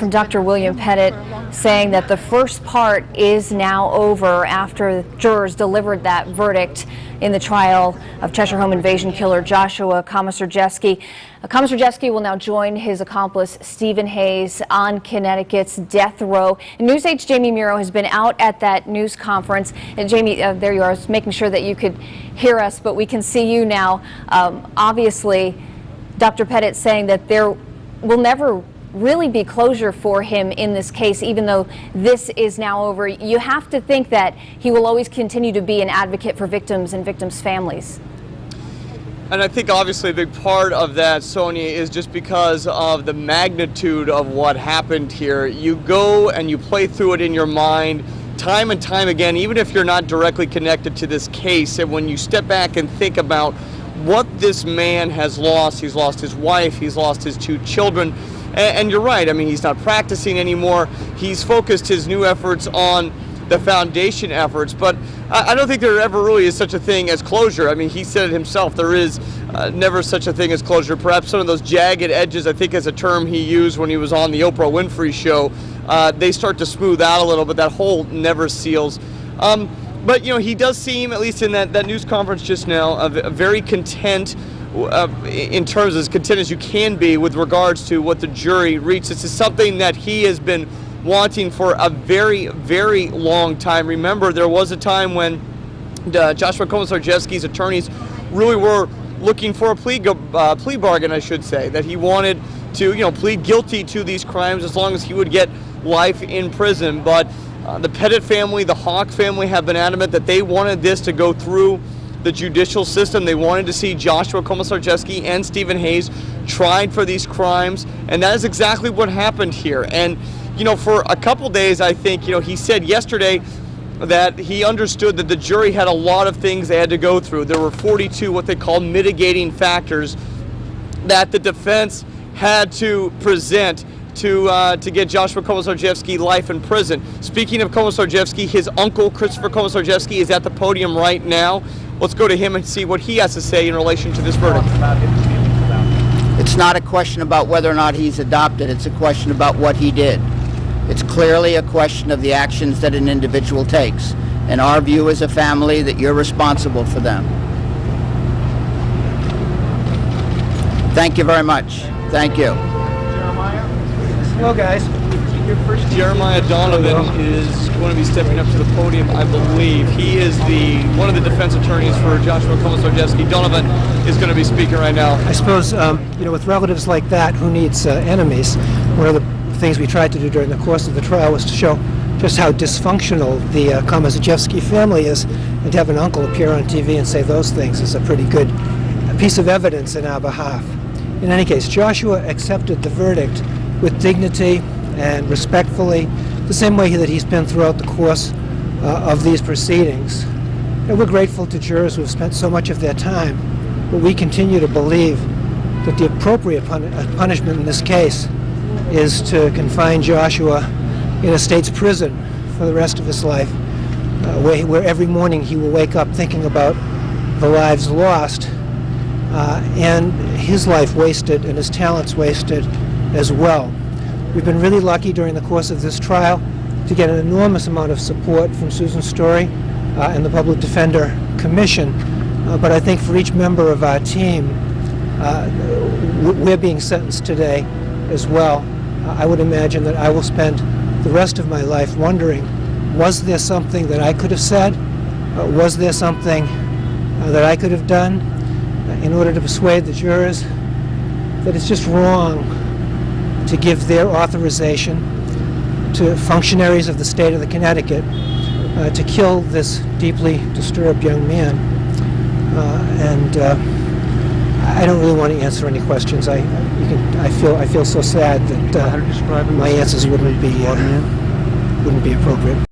from Dr. William Pettit saying that the first part is now over after jurors delivered that verdict in the trial of Cheshire Home invasion killer Joshua Komisarjevsky. Komisarjevsky will now join his accomplice Stephen Hayes on Connecticut's death row. And News 8's Jamie Miro has been out at that news conference. And Jamie, there you are. I was making sure that you could hear us, but we can see you now. Obviously, Dr. Pettit saying that there will never really be closure for him in this case, even though this is now over. You have to think that he will always continue to be an advocate for victims and victims' families. And I think obviously a big part of that, Sonia, is just because of the magnitude of what happened here. You go and you play through it in your mind time and time again, even if you're not directly connected to this case. And when you step back and think about what this man has lost, he's lost his wife, he's lost his 2 children. And you're right, I mean, he's not practicing anymore. He's focused his new efforts on the foundation efforts, but I don't think there ever really is such a thing as closure. I mean, he said it himself, there is never such a thing as closure. Perhaps some of those jagged edges, I think is a term he used when he was on the Oprah Winfrey show, they start to smooth out a little, but that hole never seals. But, you know, he does seem, at least in that news conference just now, very content, in terms as content as you can be with regards to what the jury reached. This is something that he has been wanting for a very, very long time. Remember, there was a time when Joshua Komisarjevsky's attorneys really were looking for a plea bargain, I should say, that he wanted to, you know, plead guilty to these crimes as long as he would get life in prison. But the Pettit family, the Hawk family have been adamant that they wanted this to go through the judicial system. They wanted to see Joshua Komisarjevsky and Stephen Hayes tried for these crimes, and that is exactly what happened here. And, you know, for a couple days, I think, you know, he said yesterday that he understood that the jury had a lot of things they had to go through. There were 42 what they call mitigating factors that the defense had to present to get Joshua Komisarjevsky life in prison. Speaking of Komisarjevsky, his uncle, Christopher Komisarjevsky, is at the podium right now. Let's go to him and see what he has to say in relation to this verdict. It's not a question about whether or not he's adopted. It's a question about what he did. It's clearly a question of the actions that an individual takes. And our view as a family that you're responsible for them. Thank you very much. Thank you. Hello, guys. Jeremiah Donovan is going to be stepping up to the podium, I believe. He is one of the defense attorneys for Joshua Komisarjevsky. Donovan is going to be speaking right now. I suppose, you know, with relatives like that, who needs enemies? One of the things we tried to do during the course of the trial was to show just how dysfunctional the Komisarjevsky family is, and to have an uncle appear on TV and say those things is a pretty good piece of evidence in our behalf. In any case, Joshua accepted the verdict with dignity and respectfully, the same way that he's been throughout the course of these proceedings. And we're grateful to jurors who have spent so much of their time, but we continue to believe that the appropriate punishment in this case is to confine Joshua in a state's prison for the rest of his life, where every morning he will wake up thinking about the lives lost and his life wasted and his talents wasted as well. We've been really lucky during the course of this trial to get an enormous amount of support from Susan Story and the Public Defender Commission, but I think for each member of our team, we're being sentenced today as well. I would imagine that I will spend the rest of my life wondering, was there something that I could have said? Was there something that I could have done in order to persuade the jurors that it's just wrong to give their authorization to functionaries of the state of the Connecticut to kill this deeply disturbed young man. I don't really want to answer any questions. I feel so sad that my answers wouldn't be appropriate.